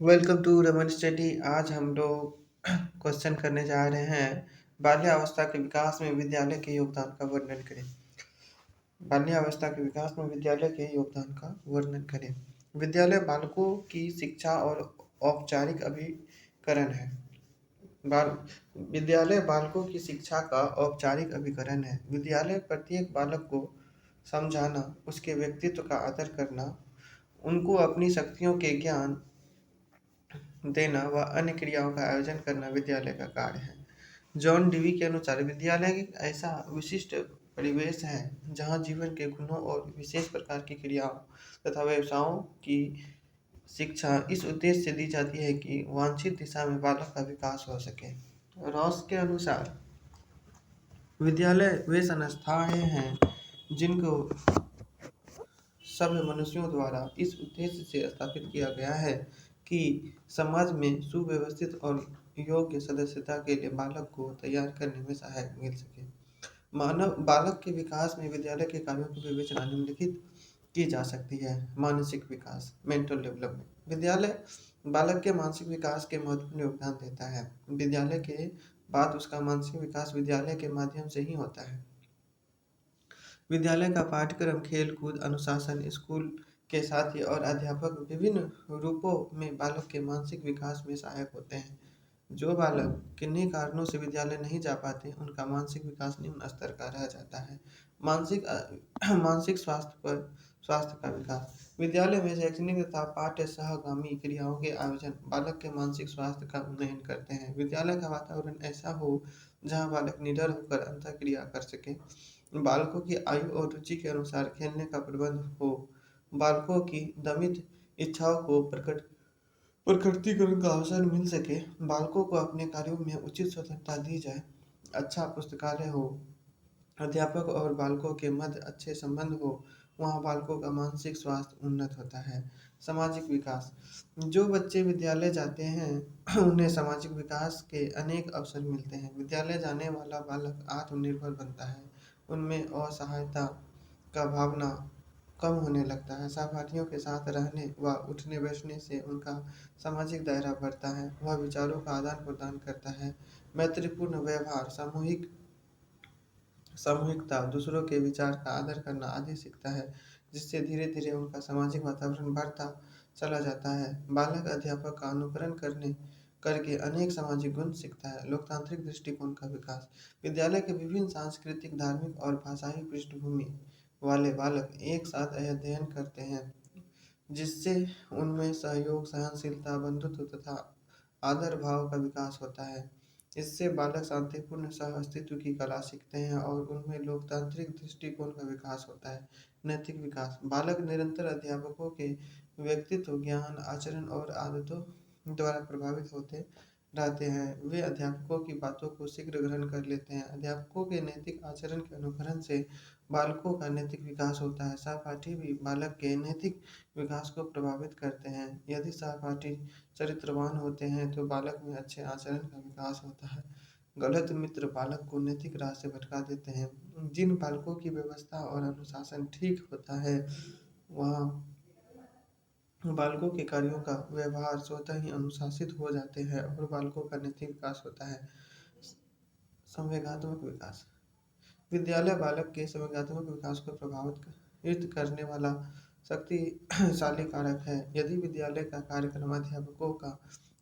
Welcome to Raman study. आज हम लोग क्वेश्चन करने जा रहे हैं। बाल्यावस्था के विकास में विद्यालय के योगदान का वर्णन करें। बाल्यावस्था के विकास में विद्यालय के योगदान का वर्णन करें। विद्यालय बालकों की शिक्षा और औपचारिक अभिकरण है। बाल विद्यालय बालकों की शिक्षा का औपचारिक अभिकरण है। विद्यालय प्रत्येक बालक को समझाना, उसके व्यक्तित्व का आदर करना, उनको अपनी शक्तियों के ज्ञान देना व अन्य क्रियाओं का आयोजन करना विद्यालय का कार्य है। जॉन डीवी के अनुसार विद्यालय एक ऐसा विशिष्ट परिवेश है जहाँ जीवन के गुणों और विशेष प्रकार की क्रियाओं तथा व्यवसायों की शिक्षा इस उद्देश्य से दी जाती है कि वांछित दिशा में बालक का विकास हो सके। रॉस के अनुसार विद्यालय वे संस्थाएं हैं जिनको सभ्य मनुष्यों द्वारा इस उद्देश्य से स्थापित किया गया है कि समाज में सुव्यवस्थित और योग्य सदस्यता के लिए बालक को तैयार करने में सहायक मिल सके। मानव बालक के विकास में विद्यालय के कार्यों की विवेचना निम्नलिखित की जा सकती है। मानसिक विकास, मेंटल डेवलपमेंट। विद्यालय बालक के मानसिक विकास के महत्वपूर्ण योगदान देता है। विद्यालय के बाद उसका मानसिक विकास विद्यालय के माध्यम से ही होता है। विद्यालय का पाठ्यक्रम, खेल कूद, अनुशासन, स्कूल के साथी और अध्यापक विभिन्न रूपों में बालक के मानसिक विकास में सहायक होते हैं। जो बालक किन्हीं कारणों से विद्यालय नहीं जा पाते, उनका मानसिक विकास निम्न स्तर का रह जाता है। मानसिक स्वास्थ्य का विकास। विद्यालय में शैक्षणिक तथा पाठ्य सहगामी क्रियाओं के आयोजन बालक के मानसिक स्वास्थ्य का उन्नयन करते हैं। विद्यालय का वातावरण ऐसा हो जहाँ बालक निडर होकर अंतःक्रिया कर सके, बालकों की आयु और रुचि के अनुसार खेलने का प्रबंध हो, बालकों की दमित इच्छाओं को प्रकटीकरण का अवसर मिल सके, बालकों को अपने कार्यों में उचित स्वतंत्रता दी जाए, अच्छा पुस्तकालय हो, अध्यापक और बालकों के मध्य अच्छे संबंध हो, वहाँ बालकों का मानसिक स्वास्थ्य उन्नत होता है। सामाजिक विकास। जो बच्चे विद्यालय जाते हैं उन्हें सामाजिक विकास के अनेक अवसर मिलते हैं। विद्यालय जाने वाला बालक आत्मनिर्भर बनता है, उनमें असहायता का भावना कम होने लगता है। सहपाठियों के साथ रहने व उठने बैठने से उनका सामाजिक दायरा बढ़ता है। वह विचारों का आदान प्रदान करता है। मैत्रीपूर्ण व्यवहार, सामूहिकता, दूसरों के विचार का आदर करना आदि सीखता है, जिससे धीरे धीरे उनका सामाजिक वातावरण बढ़ता चला जाता है। बालक अध्यापक का अनुकरण करके अनेक सामाजिक गुण सीखता है। लोकतांत्रिक दृष्टिकोण का विकास। विद्यालय के विभिन्न सांस्कृतिक, धार्मिक और भाषाई पृष्ठभूमि वाले बालक एक साथ अध्ययन करते हैं, जिससे उनमें सहयोग, सहनशीलता, बंधुत्व तथा आदर भाव का विकास होता है। इससे बालक शांतिपूर्ण सह अस्तित्व की कला सीखते हैं और उनमें लोकतांत्रिक दृष्टिकोण का विकास होता है। नैतिक विकास। बालक निरंतर अध्यापकों के व्यक्तित्व, ज्ञान, आचरण और आदतों द्वारा प्रभावित होते रहते हैं। वे अध्यापकों की बातों को शीघ्र ग्रहण कर लेते हैं। अध्यापकों के नैतिक आचरण के अनुकरण से बालकों का नैतिक विकास होता है। सहपाठी भी बालक के नैतिक विकास को प्रभावित करते हैं। यदि सहपाठी चरित्रवान होते हैं तो बालक में अच्छे आचरण का विकास होता है। गलत मित्र बालक को नैतिक राह से भटका देते हैं। जिन बालकों की व्यवस्था और अनुशासन ठीक होता है, वहाँ बालकों के कार्यों का व्यवहार स्वतः ही अनुशासित हो जाते हैं और बालकों का नैतिक विकास होता है। संवेगात्मक विकास। विद्यालय बालक के संवेगात्मक विकास को प्रभावित करने वाला शक्तिशाली कारक है। यदि विद्यालय का कार्यक्रम, अध्यापकों का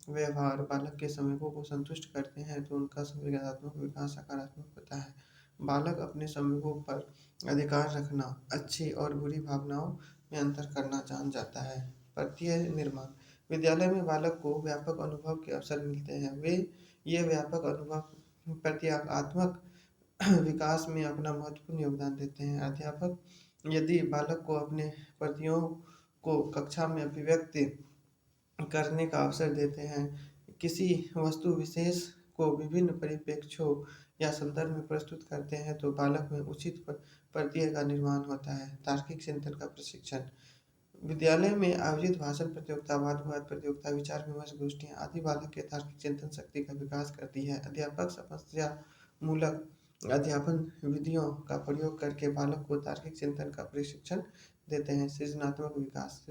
व्यवहार बालक के संवेगों को संतुष्ट करते हैं तो उनका संवेगात्मक विकास सकारात्मक होता है। बालक अपने संवेगों पर अधिकार रखना, अच्छी और बुरी भावनाओं में अंतर करना जान जाता है। प्रत्यय निर्माण। विद्यालय में बालक को व्यापक अनुभव के अवसर मिलते हैं। ये व्यापक अनुभव प्रत्यात्मक विकास में अपना महत्वपूर्ण योगदान देते हैं। अध्यापक यदि बालक को अपने प्रतियों को कक्षा में अभिव्यक्त करने का अवसर देते हैं, किसी वस्तु विशेष को विभिन्न परिप्रेक्ष्यों या संदर्भ में प्रस्तुत करते हैं, तो बालक में उचित प्रत्यय का निर्माण होता है। तार्किक चिंतन का प्रशिक्षण। विद्यालय में आयोजित भाषण प्रतियोगिता, वाद विवाद प्रतियोगिता, विचार विमर्श गोष्ठियाँ आदि बालक के तार्किक चिंतन शक्ति का विकास करती है। अध्यापक समस्या मूलक अध्यापन विधियों का प्रयोग करके बालक को तार्किक चिंतन का प्रशिक्षण देते हैं। सृजनात्मक विकास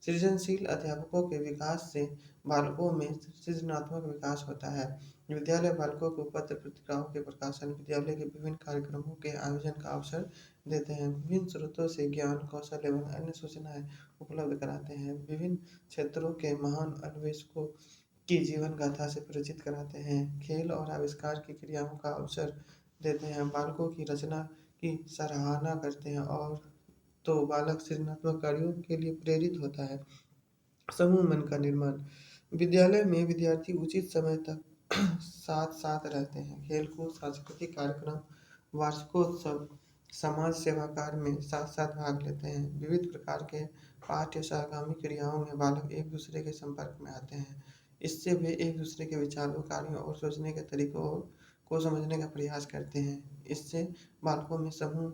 सृजनशील अध्यापकों के विकास से बालकों में सृजनात्मक विकास होता है। विद्यालय बालकों को पत्र पत्रिकाओं के प्रकाशन, विद्यालय के विभिन्न कार्यक्रमों के आयोजन का अवसर देते हैं। विभिन्न स्रोतों से ज्ञान, कौशल एवं अन्य सूचनाएं उपलब्ध कराते हैं। विभिन्न क्षेत्रों के महान अन्वेषकों की जीवन गाथा से परिचित कराते हैं। खेल और आविष्कार की क्रियाओं का अवसर देते हैं। बालकों की रचना की सराहना करते हैं और तो बालक सृजनात्मक कार्यों के लिए प्रेरित होता है। समूह मन का निर्माण विद्यालय में विद्यार्थी उचित समय तक साथ साथ रहते हैं। खेलकूद, सांस्कृतिक कार्यक्रम, वार्षिकोत्सव, समाज सेवा कार्य में साथ साथ भाग लेते हैं। विविध प्रकार के पाठ्य सहगामी क्रियाओं में बालक एक दूसरे के संपर्क में आते हैं। इससे वे एक दूसरे के विचारों, कार्यों और सोचने के तरीकों को समझने का प्रयास करते हैं। इससे बालकों में समूह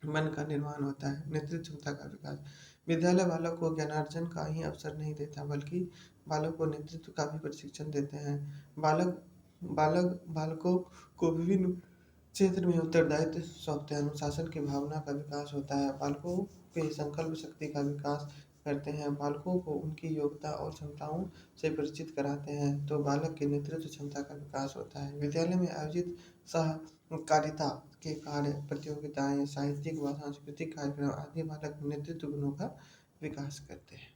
मन का निर्माण होता है। नेतृत्व क्षमता का विकास विद्यालय बालक को ज्ञानार्जन का ही अवसर नहीं देता, बल्कि बालक को नेतृत्व का भी प्रशिक्षण देते हैं। बालक बालकों को विभिन्न क्षेत्र में उत्तरदायित्व सौंपते हैं। अनुशासन की भावना का विकास होता है। बालकों के संकल्प शक्ति का विकास करते हैं। बालकों को उनकी योग्यता और क्षमताओं से परिचित कराते हैं तो बालक की नेतृत्व क्षमता का विकास होता है। विद्यालय में आयोजित सहकारिता के कार्य, प्रतियोगिताएं, साहित्यिक व सांस्कृतिक कार्यक्रम आदि बालक में नेतृत्व गुणों का विकास करते हैं।